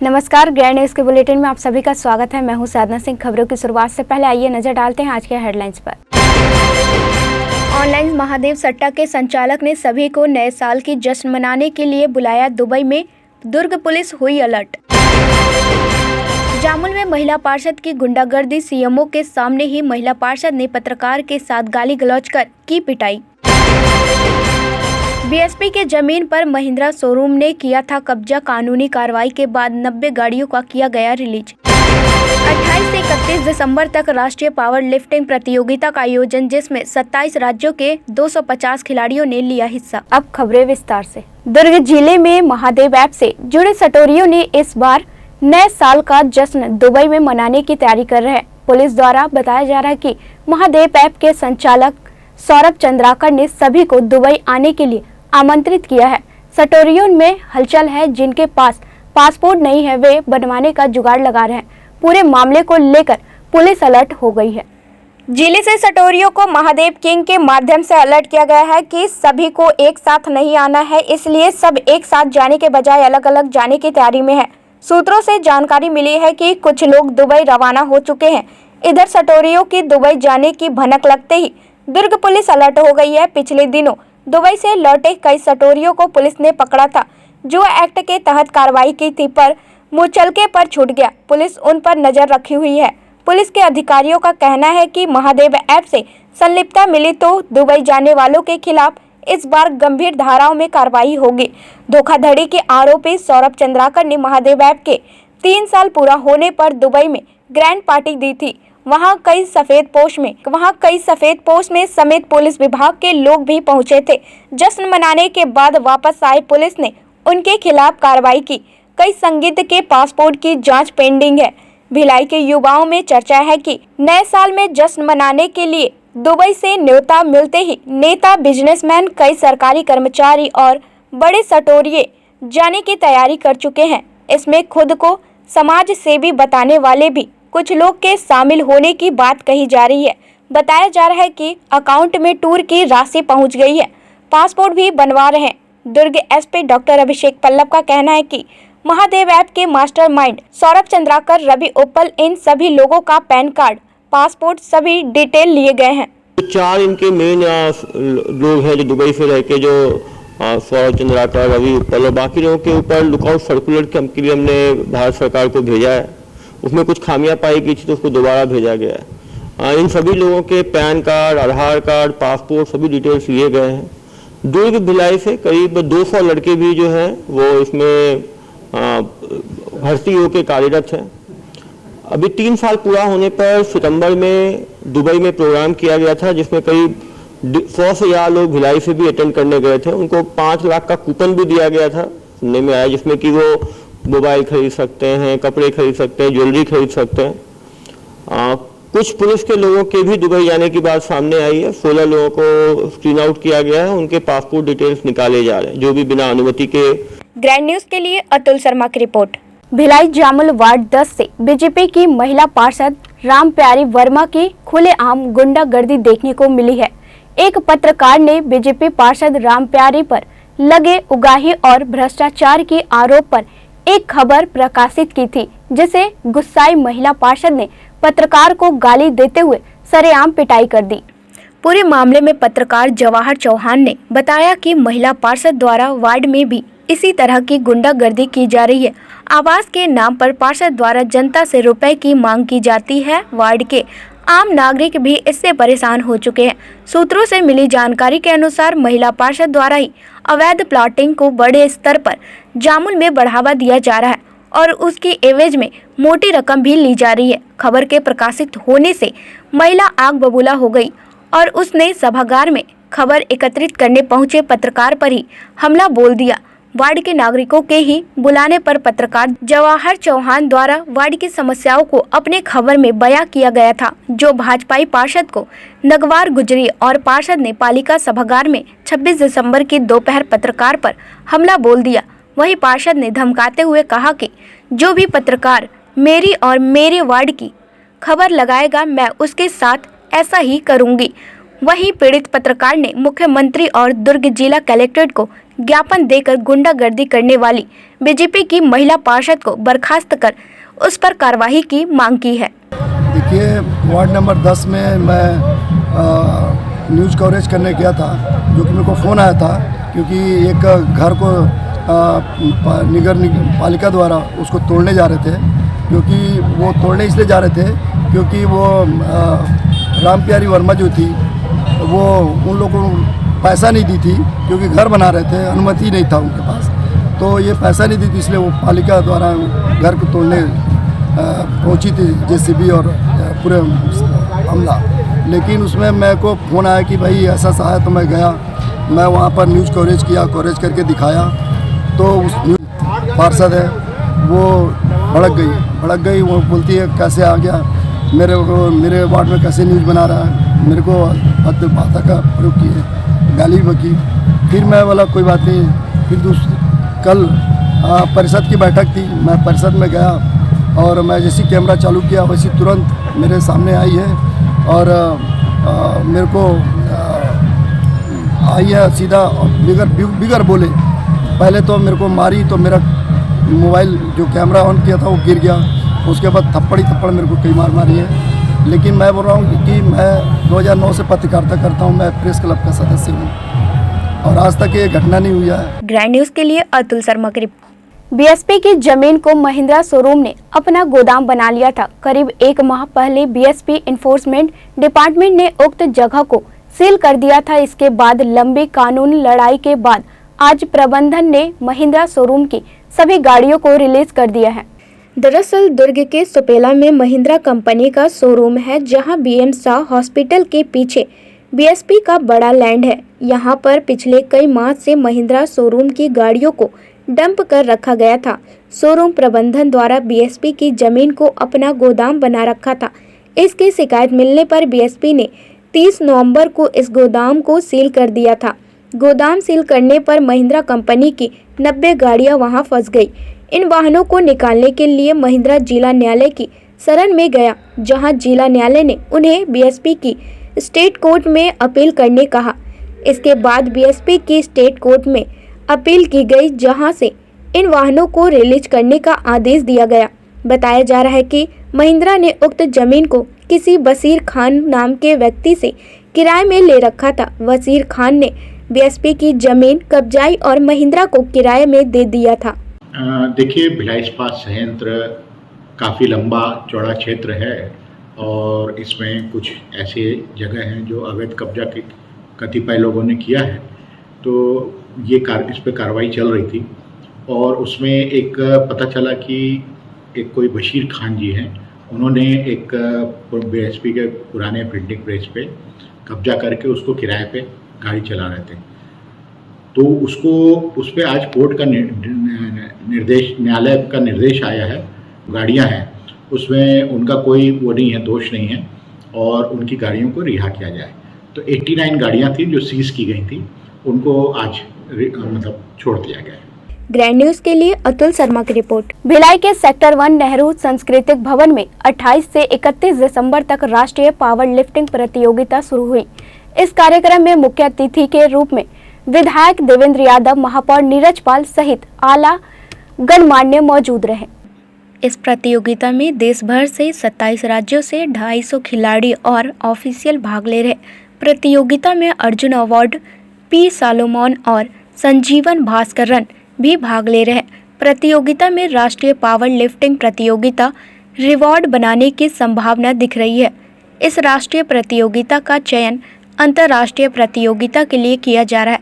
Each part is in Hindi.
नमस्कार, ग्रैंड न्यूज़ के बुलेटिन में आप सभी का स्वागत है। मैं हूं साधना सिंह। खबरों की शुरुआत से पहले आइए नजर डालते हैं आज के हेडलाइंस पर। ऑनलाइन महादेव सट्टा के संचालक ने सभी को नए साल की जश्न मनाने के लिए बुलाया दुबई में, दुर्ग पुलिस हुई अलर्ट। जामुल में महिला पार्षद की गुंडागर्दी, सीएमओ के सामने ही महिला पार्षद ने पत्रकार के साथ गाली गलौज कर की पिटाई। बीएसपी के जमीन पर महिंद्रा शोरूम ने किया था कब्जा, कानूनी कार्रवाई के बाद 90 गाड़ियों का किया गया रिलीज। 28 से 31 दिसंबर तक राष्ट्रीय पावर लिफ्टिंग प्रतियोगिता का आयोजन, जिसमें 27 राज्यों के 250 खिलाड़ियों ने लिया हिस्सा। अब खबरें विस्तार से। दुर्ग जिले में महादेव ऐप से जुड़े सटोरियों ने इस बार नए साल का जश्न दुबई में मनाने की तैयारी कर रहे हैं। पुलिस द्वारा बताया जा रहा है कि महादेव ऐप के संचालक सौरभ चंद्राकर ने सभी को दुबई आने के लिए आमंत्रित किया है। सटोरियों में हलचल है, जिनके पास पासपोर्ट नहीं है वे बनवाने का जुगाड़ लगा रहे हैं। पूरे मामले को लेकर पुलिस अलर्ट हो गई है। जिले से सटोरियों को महादेव किंग के माध्यम से अलर्ट किया गया है कि सभी को एक साथ नहीं आना है, इसलिए सब एक साथ जाने के बजाय अलग अलग जाने की तैयारी में है। सूत्रों से जानकारी मिली है कि कुछ लोग दुबई रवाना हो चुके हैं। इधर सटोरियों की दुबई जाने की भनक लगते ही दुर्ग पुलिस अलर्ट हो गई है। पिछले दिनों दुबई से लौटे कई सटोरियों को पुलिस ने पकड़ा था, जो एक्ट के तहत कार्रवाई की थी, पर मुचलके पर छूट गया। पुलिस उन पर नजर रखी हुई है। पुलिस के अधिकारियों का कहना है कि महादेव ऐप से संलिप्तता मिली तो दुबई जाने वालों के खिलाफ इस बार गंभीर धाराओं में कार्रवाई होगी। धोखाधड़ी के आरोपी सौरभ चंद्राकर ने महादेव ऐप के 3 साल पूरा होने पर दुबई में ग्रैंड पार्टी दी थी। वहां कई सफेद पोश में समेत पुलिस विभाग के लोग भी पहुंचे थे। जश्न मनाने के बाद वापस आए पुलिस ने उनके खिलाफ कार्रवाई की। कई संदिग्ध के पासपोर्ट की जांच पेंडिंग है। भिलाई के युवाओं में चर्चा है कि नए साल में जश्न मनाने के लिए दुबई से न्योता मिलते ही नेता, बिजनेसमैन, कई सरकारी कर्मचारी और बड़े सटोरिये जाने की तैयारी कर चुके हैं। इसमें खुद को समाज सेवी बताने वाले भी कुछ लोग के शामिल होने की बात कही जा रही है। बताया जा रहा है कि अकाउंट में टूर की राशि पहुंच गई है, पासपोर्ट भी बनवा रहे हैं। दुर्ग एसपी डॉक्टर अभिषेक पल्लव का कहना है कि महादेव ऐप के मास्टरमाइंड सौरभ चंद्राकर, रवि उप्पल, इन सभी लोगों का पैन कार्ड, पासपोर्ट सभी डिटेल लिए गए हैं। 4 इनके मेन लोग हैं जो दुबई से रह के, जो सौरभ चंद्राकर, रवि उप्पल और बाकी लोगों के ऊपर लुकआउट सर्कुलर के लिए हमने भारत सरकार को भेजा है। उसमें कुछ खामियां पाई गई थी तो उसको दोबारा भेजा गया है। इन सभी लोगों के पैन कार्ड, आधार कार्ड, पासपोर्ट सभी डिटेल्स लिए गए हैं। दुर्ग भिलाई से करीब 200 लड़के भी जो हैं वो इसमें भर्ती होकर कार्यरत हैं। अभी 3 साल पूरा होने पर सितंबर में दुबई में प्रोग्राम किया गया था, जिसमें करीब 100 से ज़्यादा लोग भिलाई से भी अटेंड करने गए थे। उनको 5 लाख का कूपन भी दिया गया था, सुनने में आया, जिसमें कि वो मोबाइल खरीद सकते हैं, कपड़े खरीद सकते हैं, ज्वेलरी खरीद सकते हैं। कुछ पुलिस के लोगों के भी दुबई जाने की बात सामने आई है। 16 लोगों को स्क्रीन आउट किया गया है, उनके पासपोर्ट डिटेल्स निकाले जा रहे हैं, जो भी बिना अनुमति के। ग्रैंड न्यूज के लिए अतुल शर्मा की रिपोर्ट। भिलाई जामुल वार्ड 10 से बीजेपी की महिला पार्षद रामप्यारी वर्मा की खुलेआम गुंडागर्दी देखने को मिली है। एक पत्रकार ने बीजेपी पार्षद रामप्यारी पर लगे उगाही और भ्रष्टाचार के आरोप पर एक खबर प्रकाशित की थी, जिसे गुस्साई महिला पार्षद ने पत्रकार को गाली देते हुए सरेआम पिटाई कर दी। पूरे मामले में पत्रकार जवाहर चौहान ने बताया कि महिला पार्षद द्वारा वार्ड में भी इसी तरह की गुंडागर्दी की जा रही है। आवास के नाम पर पार्षद द्वारा जनता से रुपए की मांग की जाती है। वार्ड के आम नागरिक भी इससे परेशान हो चुके हैं। सूत्रों से मिली जानकारी के अनुसार महिला पार्षद द्वारा ही अवैध प्लॉटिंग को बड़े स्तर पर जामुल में बढ़ावा दिया जा रहा है और उसकी एवज में मोटी रकम भी ली जा रही है। खबर के प्रकाशित होने से महिला आग बबूला हो गई और उसने सभागार में खबर एकत्रित करने पहुंचे पत्रकार पर ही हमला बोल दिया। वार्ड के नागरिकों के ही बुलाने पर पत्रकार जवाहर चौहान द्वारा वार्ड की समस्याओं को अपने खबर में बयां किया गया था, जो भाजपाई पार्षद को नगवार गुजरी और पार्षद ने पालिका सभागार में 26 दिसंबर की दोपहर पत्रकार पर हमला बोल दिया। वही पार्षद ने धमकाते हुए कहा कि जो भी पत्रकार मेरी और मेरे वार्ड की खबर लगाएगा, मैं उसके साथ ऐसा ही करूंगी। वहीं पीड़ित पत्रकार ने मुख्यमंत्री और दुर्ग जिला कलेक्ट्रेट को ज्ञापन देकर गुंडागर्दी करने वाली बीजेपी की महिला पार्षद को बर्खास्त कर उस पर कार्रवाई की मांग की है। देखिए, वार्ड नंबर 10 में मैं न्यूज़ कवरेज करने गया था, जो कि मेरे को फ़ोन आया था क्योंकि एक घर को नगर पालिका द्वारा उसको तोड़ने जा रहे थे। क्योंकि वो तोड़ने इसलिए जा रहे थे क्योंकि वो राम प्यारी वर्मा जो थी वो उन लोगों को पैसा नहीं दी थी, क्योंकि घर बना रहे थे, अनुमति नहीं था उनके पास, तो ये पैसा नहीं दी थी, इसलिए वो पालिका द्वारा घर को तोड़ने पहुंची थी जेसीबी और पूरे अमला। लेकिन उसमें मेरे को फ़ोन आया कि भाई ऐसा सा है, तो मैं गया, मैं वहाँ पर न्यूज़ कवरेज किया, कवरेज करके दिखाया, तो उस न्यूज़ पार्षद है वो भड़क गई। वो बोलती है कैसे आ गया मेरे वार्ड में, कैसे न्यूज़ बना रहा है, मेरे को हद भाषा का प्रयोग किए, गाली बकी। फिर मैं बोला कोई बात नहीं। फिर कल परिषद की बैठक थी, मैं परिषद में गया और मैं जैसे कैमरा चालू किया वैसे तुरंत मेरे सामने आई है और मेरे को आई है सीधा बिगर बोले। पहले तो मेरे को मारी, तो मेरा मोबाइल जो कैमरा ऑन किया था वो गिर गया। उसके बाद थप्पड़ मेरे को कई मारी है। लेकिन मैं बोल रहा हूँ कि मैं 2009 से पत्रकारिता करता हूँ, मैं प्रेस क्लब का सदस्य हूँ और आज तक ये घटना नहीं हुई है। ग्रैंड न्यूज के लिए अतुल शर्मा की रिपोर्ट। बीएसपी की जमीन को महिंद्रा शोरूम ने अपना गोदाम बना लिया था। करीब 1 माह पहले बीएसपी एनफोर्समेंट डिपार्टमेंट ने उक्त जगह को सील कर दिया था। इसके बाद लंबी कानूनी लड़ाई के बाद आज प्रबंधन ने महिंद्रा शोरूम की सभी गाड़ियों को रिलीज कर दिया है। दरअसल दुर्ग के सुपेला में महिंद्रा कंपनी का शोरूम है, जहां बीएम शाह हॉस्पिटल के पीछे बीएसपी का बड़ा लैंड है। यहां पर पिछले कई माह से महिंद्रा शोरूम की गाड़ियों को डंप कर रखा गया था। शोरूम प्रबंधन द्वारा बीएसपी की जमीन को अपना गोदाम बना रखा था। इसकी शिकायत मिलने पर बीएसपी ने 30 नवंबर को इस गोदाम को सील कर दिया था। गोदाम सील करने पर महिंद्रा कंपनी की 90 गाड़ियां वहां फंस गई। इन वाहनों को निकालने के लिए महिंद्रा जिला न्यायालय की शरण में गया, जहां जिला न्यायालय ने उन्हें बीएसपी की स्टेट कोर्ट में अपील करने कहा। इसके बाद बीएसपी की स्टेट कोर्ट में अपील की गई, जहां से इन वाहनों को रिलीज करने का आदेश दिया गया। बताया जा रहा है कि महिंद्रा ने उक्त जमीन को किसी बशीर खान नाम के व्यक्ति से किराए में ले रखा था। बशीर खान ने बीएसपी की जमीन कब्जाई और महिंद्रा को किराए में दे दिया था। देखिए, भिलाई इस्पात संयंत्र काफ़ी लंबा चौड़ा क्षेत्र है और इसमें कुछ ऐसे जगह हैं जो अवैध कब्जा के कतिपय लोगों ने किया है। तो ये इस पे कार्रवाई चल रही थी और उसमें एक पता चला कि एक कोई बशीर खान जी हैं, उन्होंने एक बीएसपी के पुराने प्रिंटिंग प्रेस पे कब्जा करके उसको किराए पे गाड़ी चला रहे थे। तो उस पर आज कोर्ट का न्यायालय का निर्देश आया है। गाड़ियां हैं उसमें उनका कोई वो नहीं है, दोष नहीं है और उनकी गाड़ियों को रिहा किया जाए। तो 89 गाड़ियां थी जो सीज की गई थी, उनको आज छोड़ दिया गया है। ग्रैंड न्यूज के लिए अतुल शर्मा की रिपोर्ट। भिलाई के सेक्टर 1 नेहरू सांस्कृतिक भवन में 28 से 31 दिसंबर तक राष्ट्रीय पावर लिफ्टिंग प्रतियोगिता शुरू हुई। इस कार्यक्रम में मुख्य अतिथि के रूप में विधायक देवेंद्र यादव, महापौर नीरज पाल सहित आला गणमान्य मौजूद रहे। इस प्रतियोगिता में देश भर से 27 राज्यों से 250 खिलाड़ी और ऑफिशियल भाग ले रहे। प्रतियोगिता में अर्जुन अवार्ड पी सालोमोन और संजीवन भास्करन भी भाग ले रहे। प्रतियोगिता में राष्ट्रीय पावर लिफ्टिंग प्रतियोगिता रिवॉर्ड बनाने की संभावना दिख रही है। इस राष्ट्रीय प्रतियोगिता का चयन अंतर्राष्ट्रीय प्रतियोगिता के लिए किया जा रहा है।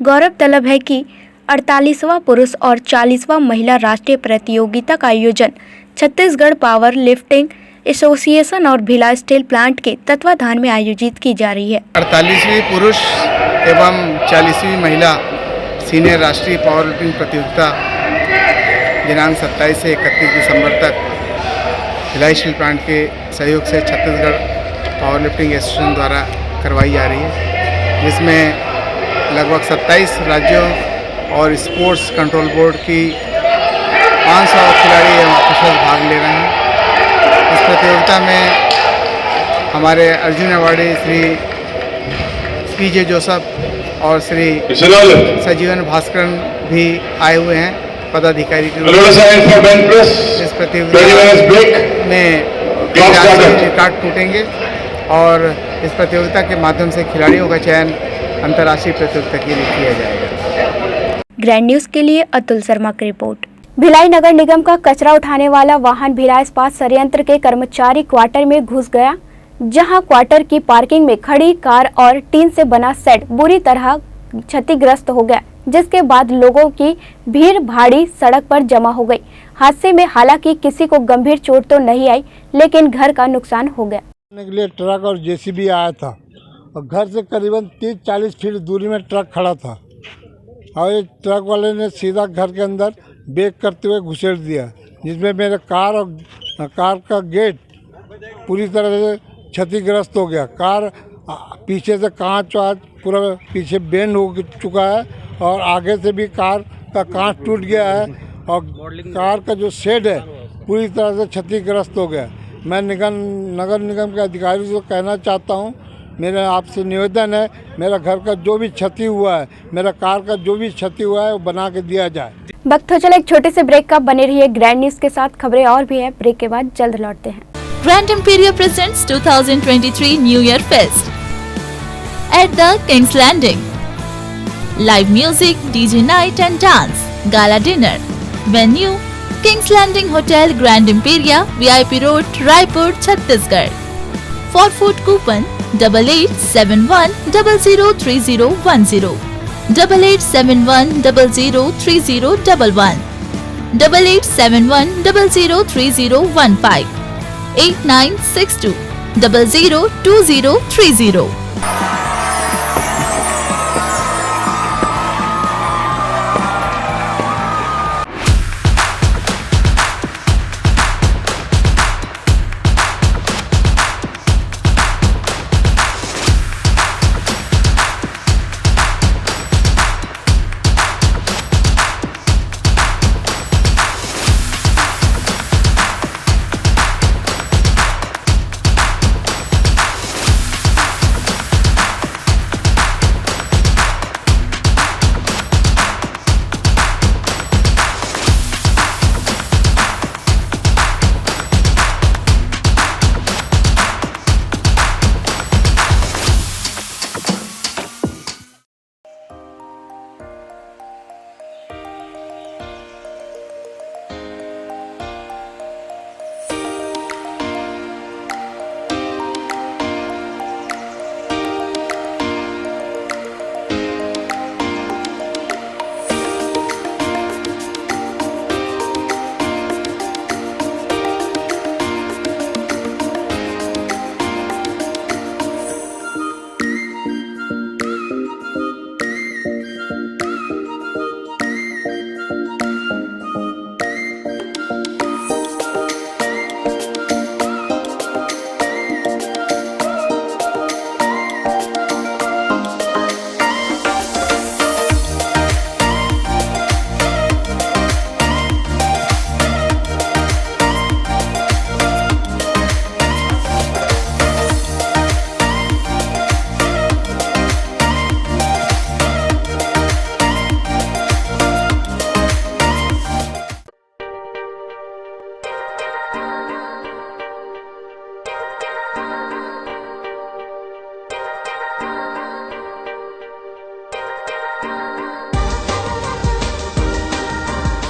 गौरव तलब है कि 48वां पुरुष और 40वां महिला राष्ट्रीय प्रतियोगिता का आयोजन छत्तीसगढ़ पावर लिफ्टिंग एसोसिएशन और भिलाई स्टील प्लांट के तत्वाधान में आयोजित की जा रही है। 48वीं पुरुष एवं 40वीं महिला सीनियर राष्ट्रीय पावर लिफ्टिंग प्रतियोगिता दिनांक 27 से 31 दिसंबर तक भिलाई स्टील प्लांट के सहयोग से छत्तीसगढ़ पावर लिफ्टिंग एसोसिएशन द्वारा करवाई जा रही है, जिसमें लगभग 27 राज्यों और स्पोर्ट्स कंट्रोल बोर्ड की 500 खिलाड़ी एवं ऑफिसर भाग ले रहे हैं। इस प्रतियोगिता में हमारे अर्जुन अवार्डी श्री पीजे जोसफ और श्री सजीवन भास्करन भी आए हुए हैं पदाधिकारी के रूप में। इस प्रतियोगिता में रिकॉर्ड टूटेंगे और इस प्रतियोगिता के माध्यम से खिलाड़ियों का चयन अंतर्राष्ट्रीय प्रतियोगिता के लिए किया जाएगा। ग्रैंड न्यूज़ के लिए अतुल शर्मा की रिपोर्ट। भिलाई नगर निगम का कचरा उठाने वाला वाहन भिलाई इस्पात संयंत्र के कर्मचारी क्वार्टर में घुस गया, जहां क्वार्टर की पार्किंग में खड़ी कार और टीन से बना सेट बुरी तरह क्षतिग्रस्त हो गया, जिसके बाद लोगों की भीड़ भाड़ी सड़क पर जमा हो गई। हादसे में हालांकि किसी को गंभीर चोट तो नहीं आई, लेकिन घर का नुकसान हो गया। के लिए ट्रक और जेसीबी आया था और घर से करीबन 30-40 फीट दूरी में ट्रक खड़ा था और ये ट्रक वाले ने सीधा घर के अंदर ब्रेक करते हुए घुसेड़ दिया, जिसमें मेरे कार का गेट पूरी तरह से क्षतिग्रस्त हो गया। कार पीछे से कांच पूरा पीछे बेंड हो चुका है और आगे से भी कार का कांच टूट गया है और कार का जो शेड है पूरी तरह से क्षतिग्रस्त हो गया। मैं नगर निगम के अधिकारियों से कहना चाहता हूं, मेरा आपसे निवेदन है, मेरा घर का जो भी क्षति हुआ है, मेरा कार का जो भी क्षति हुआ है वो बना के दिया जाए। वक्त हो चला एक छोटे से ब्रेक का। बने रहिए ग्रैंड न्यूज़ के साथ, खबरें और भी है। ब्रेक के बाद जल्द लौटते हैं। Grand Imperial presents 2023 New Year Fest at the King's Landing. Live music, DJ night and dance, gala dinner. Venue: King's Landing Hotel, Grand Imperial, VIP Road, Raipur, Chhattisgarh. For food coupon 8871003010, 8871003011, 8871003015, 8962 002030.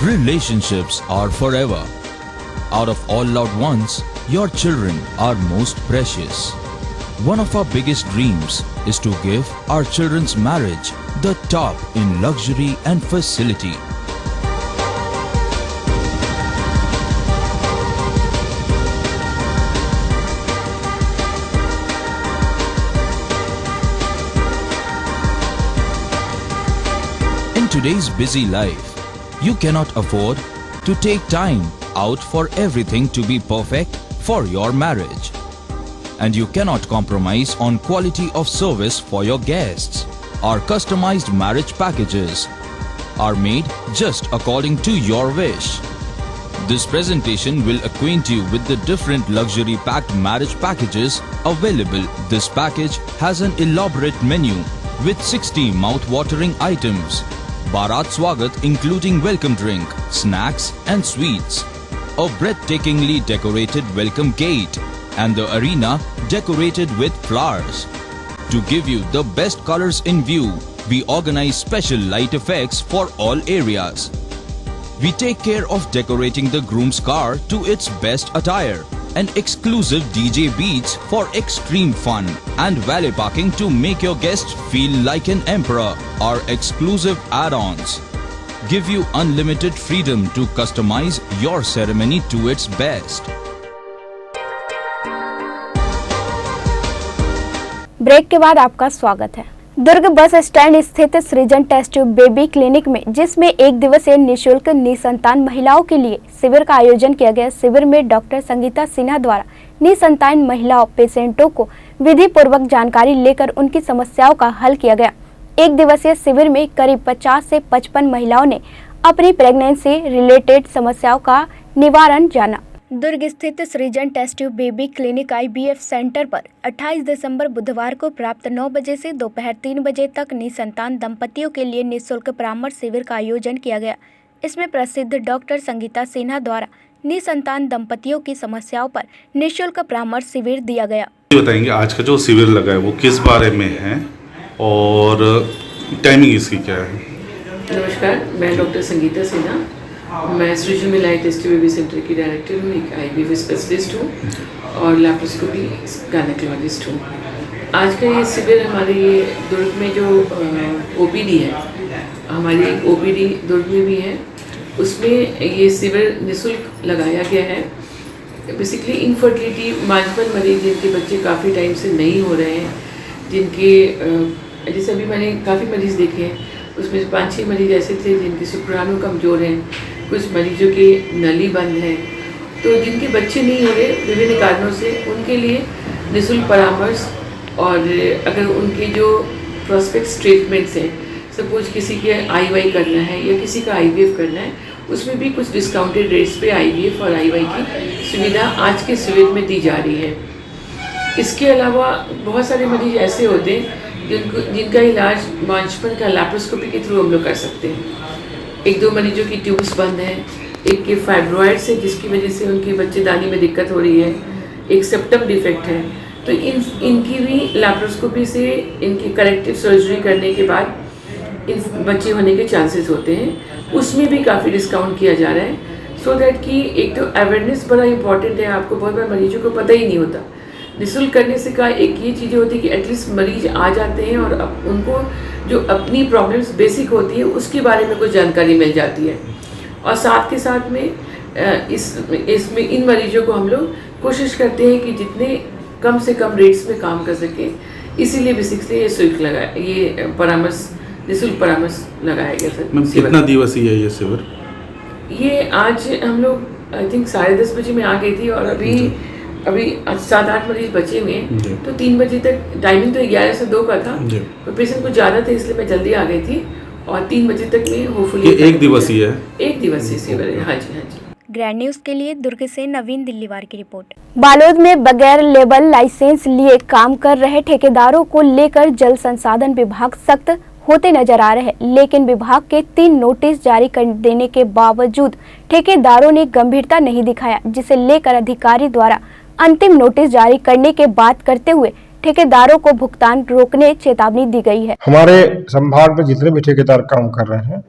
Relationships are forever. Out of all loved ones, your children are most precious. One of our biggest dreams is to give our children's marriage the top in luxury and facility. In today's busy life, you cannot afford to take time out for everything to be perfect for your marriage. And you cannot compromise on quality of service for your guests. Our customized marriage packages are made just according to your wish. This presentation will acquaint you with the different luxury packed marriage packages available. This package has an elaborate menu with 60 mouth-watering items. Bharat Swagat including welcome drink, snacks and sweets. A breathtakingly decorated welcome gate and the arena decorated with flowers. To give you the best colors in view, we organize special light effects for all areas. We take care of decorating the groom's car to its best attire and exclusive DJ beats for extreme fun and valet parking to make your guests feel like an emperor. Our exclusive add-ons give you unlimited freedom to customize your ceremony to its best. Break के बाद आपका स्वागत है। दुर्ग बस स्टैंड स्थित Srijan test tube baby clinic में, जिसमें एक दिवसीय निःशुल्क निसंतान महिलाओं के लिए शिविर का आयोजन किया गया। शिविर में डॉक्टर संगीता सिन्हा द्वारा निसंतान महिलाओं पेशेंटों को विधि पूर्वक जानकारी लेकर उनकी समस्याओं का हल किया गया। एक दिवसीय शिविर में करीब 50 से 55 महिलाओं ने अपनी प्रेगनेंसी रिलेटेड समस्याओं का निवारण जाना। दुर्ग स्थित Srijan test tube baby clinic IVF centre पर 28 दिसंबर बुधवार को प्राप्त 9 बजे से दोपहर 3 बजे तक निसंतान दंपतियों के लिए निःशुल्क परामर्श शिविर का आयोजन किया गया। इसमें प्रसिद्ध डॉक्टर संगीता सिन्हा द्वारा निसंतान दंपतियों की समस्याओं पर निःशुल्क परामर्श शिविर दिया गया। बताएंगे आज का जो शिविर लगा है वो किस बारे में है और टाइमिंग इसकी क्या है? नमस्कार, मैं डॉक्टर संगीता सिन्हा, मैं सृजन मिलाई टेस्ट बेबी सेंटर की डायरेक्टर हूँ, एक IVF स्पेशलिस्ट हूँ और लैप्रोस्कोपी गायनेकोलॉजिस्ट हूँ। आज का ये शिविर हमारे दुर्ग में जो OPD है, हमारी एक OPD दुर्ग में भी है, उसमें ये शिविर निःशुल्क लगाया गया है। बेसिकली इनफर्टिलिटी मांझपन मरीज जिनके बच्चे काफ़ी टाइम से नहीं हो रहे हैं, जिनके जैसे अभी मैंने काफ़ी मरीज़ देखे हैं, उसमें 5-6 मरीज ऐसे थे जिनके शुक्राणु कमज़ोर हैं, कुछ मरीजों के नली बंद है, तो जिनके बच्चे नहीं हो रहे विभिन्न कारणों से, उनके लिए निःशुल्क परामर्श और अगर उनके जो प्रोस्पेक्ट्स ट्रीटमेंट्स हैं, सपोज किसी के IUI करना है या किसी का IVF करना है, उसमें भी कुछ डिस्काउंटेड रेट्स पे IVF और IUI की सुविधा आज के शिविर में दी जा रही है। इसके अलावा बहुत सारे मरीज ऐसे होते हैं जिनका इलाज मांझपन का लैप्रोस्कोपी के थ्रू हम लोग कर सकते हैं। 1-2 मरीजों की ट्यूब्स बंद हैं, एक के फाइब्रॉइड्स है जिसकी वजह से उनके बच्चेदानी में दिक्कत हो रही है, एक सेप्टम डिफेक्ट है, तो इनकी भी लैप्रोस्कोपी से इनकी करेक्टिव सर्जरी करने के बाद इन बच्चे होने के चांसेस होते हैं। उसमें भी काफ़ी डिस्काउंट किया जा रहा है, सो दैट कि एक तो अवेयरनेस बड़ा इंपॉर्टेंट है। आपको बहुत बार मरीजों को पता ही नहीं होता। निःशुल्क करने से का एक ये चीज़ें होती है कि एटलीस्ट मरीज आ जाते हैं और अब उनको जो अपनी प्रॉब्लम्स बेसिक होती है उसके बारे में कुछ जानकारी मिल जाती है। और साथ के साथ में इसमें इन मरीजों को हम लोग कोशिश करते हैं कि जितने कम से कम रेट्स में काम कर सकें, इसीलिए बेसिकली ये शुल्क लगाया, ये परामर्श निःशुल्क परामर्श लगाया गया था। कितना दिवसीय है ये शिविर? ये आज हम लोग आई थिंक 10:30 बजे में आ गई थी और अभी 7-8 मरीज बचे हुए हैं, तो 3 बजे तक टाइमिंग तो 11 से 2 का था, तो पेशेंट कुछ ज़्यादा थे इसलिए मैं जल्दी आ गई थी और 3 बजे तक में होपफुली एक दिवसीय है। एक दिवसीय शिविर है। हाँ जी। ग्रैंड न्यूज के लिए दुर्ग से नवीन दिल्लीवार की रिपोर्ट। बालोद में बगैर लेबल लाइसेंस लिए काम कर रहे ठेकेदारों को लेकर जल संसाधन विभाग सख्त होते नजर आ रहे हैं, लेकिन विभाग के 3 नोटिस जारी कर देने के बावजूद ठेकेदारों ने गंभीरता नहीं दिखाया, जिसे लेकर अधिकारी द्वारा अंतिम नोटिस जारी करने के बात करते हुए ठेकेदारों को भुगतान रोकने चेतावनी दी गई है। हमारे संभाग में जितने भी ठेकेदार काम कर रहे हैं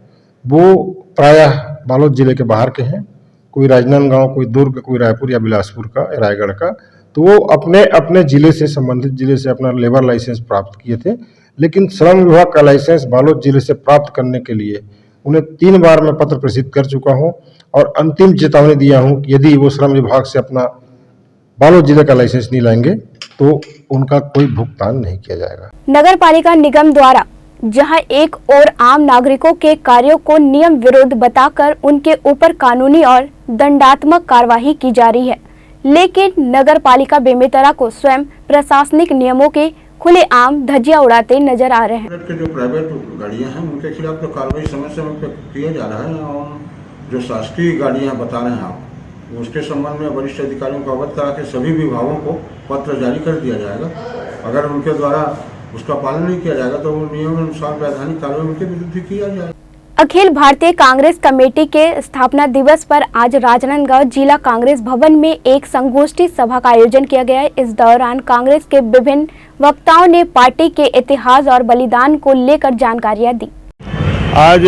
वो प्रायः बालोद जिले के बाहर के हैं, कोई राजनांदगांव, कोई दुर्ग, कोई रायपुर या बिलासपुर का, रायगढ़ का, तो वो अपने अपने जिले से संबंधित जिले से अपना लेबर लाइसेंस प्राप्त किए थे। लेकिन श्रम विभाग का लाइसेंस बालोद जिले से प्राप्त करने के लिए उन्हें 3 बार मैं पत्र प्रेषित कर चुका हूं और अंतिम चेतावनी दिया हूं कि यदि वो श्रम विभाग से अपना बालोद जिले का लाइसेंस नहीं लाएंगे तो उनका कोई भुगतान नहीं किया जाएगा। नगर पालिका निगम द्वारा जहां एक और आम नागरिकों के कार्यों को नियम विरुद्ध बताकर उनके ऊपर कानूनी और दंडात्मक कार्यवाही की जा रही है, लेकिन नगर पालिका बेमेतरा को स्वयं प्रशासनिक नियमों के खुलेआम धज्जियां उड़ाते नजर आ रहे हैं। जो प्राइवेट गाड़ियां हैं उनके खिलाफ तो कार्रवाई समय समय पर किया जा रहा है और जो शासकीय गाड़ियां बता रहे हैं आप, उसके संबंध में वरिष्ठ अधिकारियों को अवगत करा के सभी विभागों को पत्र जारी कर दिया जाएगा। अगर उनके द्वारा उसका पालन नहीं किया जाएगा तो नियम अनुसार वैधानिक कार्रवाई उनके विरुद्ध भी किया जाएगा। अखिल भारतीय कांग्रेस कमेटी के स्थापना दिवस पर आज राजनांदगांव जिला कांग्रेस भवन में एक संगोष्ठी सभा का आयोजन किया गया है। इस दौरान कांग्रेस के विभिन्न वक्ताओं ने पार्टी के इतिहास और बलिदान को लेकर जानकारियां दी। आज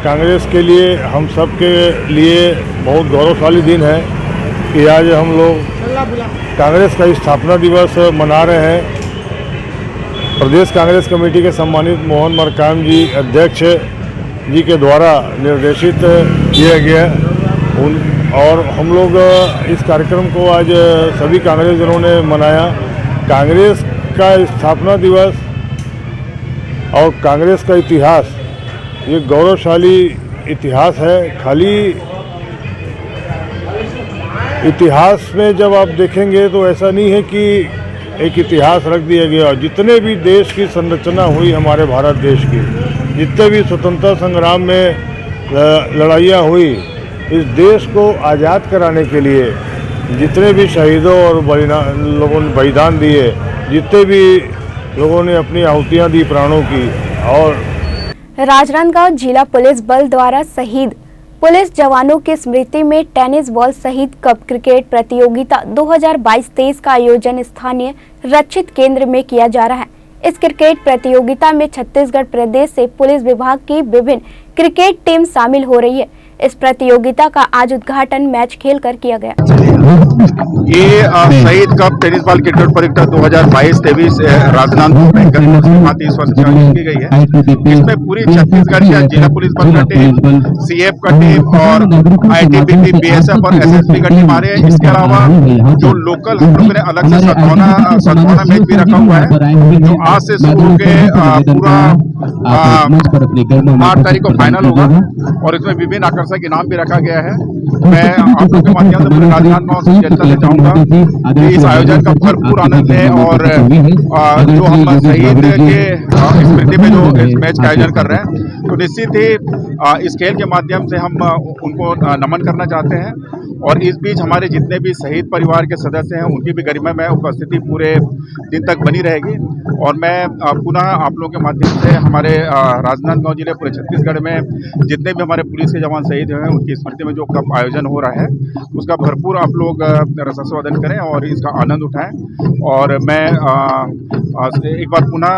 कांग्रेस के लिए, हम सब के लिए बहुत गौरवशाली दिन है कि आज हम लोग कांग्रेस का स्थापना दिवस मना रहे हैं। प्रदेश कांग्रेस कमेटी के सम्मानित मोहन मरकाम जी अध्यक्ष जी के द्वारा निर्देशित किया गया और हम लोग इस कार्यक्रम को आज सभी कांग्रेसजनों ने मनाया। कांग्रेस का स्थापना दिवस और कांग्रेस का इतिहास ये गौरवशाली इतिहास है। खाली इतिहास में जब आप देखेंगे तो ऐसा नहीं है कि एक इतिहास रख दिया गया। जितने भी देश की संरचना हुई हमारे भारत देश की, जितने भी स्वतंत्रता संग्राम में लड़ाइयाँ हुई, इस देश को आज़ाद कराने के लिए जितने भी शहीदों और लोगों ने बलिदान दिए, जितने भी लोगों ने अपनी आहुतियाँ दी प्राणों की। और राजनांदगांव जिला पुलिस बल द्वारा शहीद पुलिस जवानों की स्मृति में टेनिस बॉल शहीद कप क्रिकेट प्रतियोगिता 2022-23 का आयोजन स्थानीय रक्षित केंद्र में किया जा रहा है। इस क्रिकेट प्रतियोगिता में छत्तीसगढ़ प्रदेश से पुलिस विभाग की विभिन्न क्रिकेट टीम शामिल हो रही है। इस प्रतियोगिता का आज उद्घाटन मैच खेलकर किया गया। ये शहीद कप टेनिस बॉल क्रिकेट प्रतियोगिता 2022-23 राजनांदगांव में गत इस वर्ष आयोजित की गई है। इसमें पूरी छत्तीसगढ़ से जिला पुलिस बल का टीम, सीएफ का टीम और आईटीबीपी, बीएसएफ और एसएसबी का टीम आ रहे हैं। इसके अलावा जो लोकल हम लोगों ने अलग से सद्भावना मैच भी रखा हुआ है, जो आज से शुरू होकर पूरा 8 तारीख को फाइनल होगा और इसमें विभिन्न आकर्षक इनाम भी रखा गया है। मैं आप लोग के माध्यम से पूरे राजनांदगांव से जनता से चाहूंगा कि इस आयोजन का भरपूर आनंद लें और जो हम शहीद के स्मृति में जो इस मैच का आयोजन कर रहे हैं, तो निश्चित ही इस खेल के माध्यम से हम उनको नमन करना चाहते हैं। और इस बीच हमारे जितने भी शहीद परिवार के सदस्य हैं, उनकी भी गरिमा में उपस्थिति पूरे दिन तक बनी रहेगी। और मैं पुनः आप लोगों के माध्यम से हमारे राजनांदगांव जिले पूरे छत्तीसगढ़ में जितने भी हमारे पुलिस के जवान शहीद हुए हैं, उनकी स्मृति में जो कप आयोजन हो रहा है, उसका भरपूर आप लोग रसास्वादन करें और इसका आनंद उठाएं। और मैं एक बार पुनः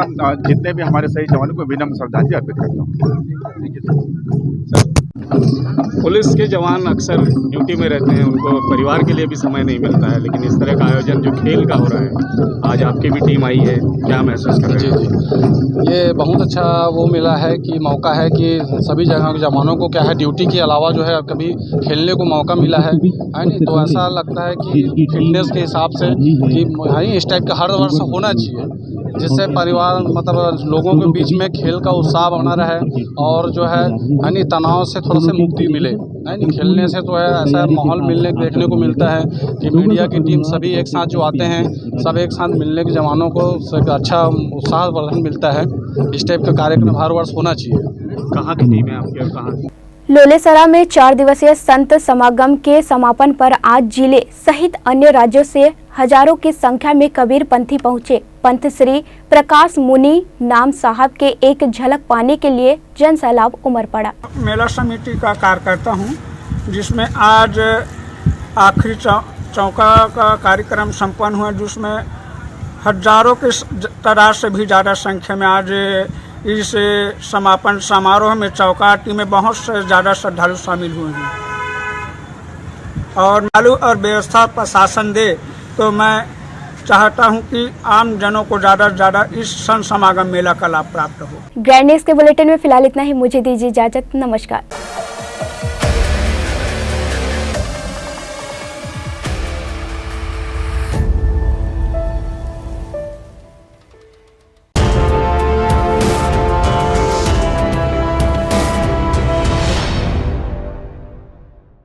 जितने भी हमारे शहीद जवानों को विनम्र श्रद्धांजलि अर्पित करता हूँ। पुलिस के जवान अक्सर ड्यूटी में रहते हैं, उनको परिवार के लिए भी समय नहीं मिलता है, लेकिन इस तरह का आयोजन जो खेल का हो रहा है, आज आपकी भी टीम आई है, क्या महसूस कर रहे हैं? ये बहुत अच्छा वो मिला है कि मौका है कि सभी जगह के जवानों को क्या है, ड्यूटी के अलावा जो है कभी खेलने को मौका मिला है नहीं। तो ऐसा लगता है कि फिटनेस के हिसाब से कि इस टाइप का हर वर्ष होना चाहिए, जिससे परिवार मतलब लोगों के बीच में खेल का उत्साह बना रहे और जो है तनाव से थोड़ा सा मुक्ति मिले। नहीं, खेलने से तो है ऐसा माहौल मिलने देखने को मिलता है कि मीडिया की टीम सभी एक साथ जो आते हैं, सब एक साथ मिलने के जवानों को अच्छा उत्साह वर्धन मिलता है। इस टाइप का कार्यक्रम हर वर्ष होना चाहिए। कहाँ की टीम है आपकी और कहाँ की? लोलेसरा में 4 दिवसीय संत समागम के समापन पर आज जिले सहित अन्य राज्यों से हजारों की संख्या में कबीर पंथी पहुंचे। पंत श्री प्रकाश मुनि नाम साहब के एक झलक पाने के लिए जन सैलाब उमड़ पड़ा। मेला समिति का कार्यकर्ता हूं, जिसमें आज आखिरी चौका का कार्यक्रम संपन्न हुआ, जिसमें हजारों की तादाद से भी ज़्यादा संख्या में आज इस समापन समारोह में चौकाटी में बहुत से ज़्यादा श्रद्धालु शामिल हुए हैं। और मालूम और व्यवस्था प्रशासन दे तो मैं चाहता हूं कि आम जनों को ज़्यादा से ज़्यादा इस संत समागम मेला का लाभ प्राप्त हो। ग्रैंड न्यूज़ के बुलेटिन में फिलहाल इतना ही। मुझे दीजिए इजाजत। नमस्कार।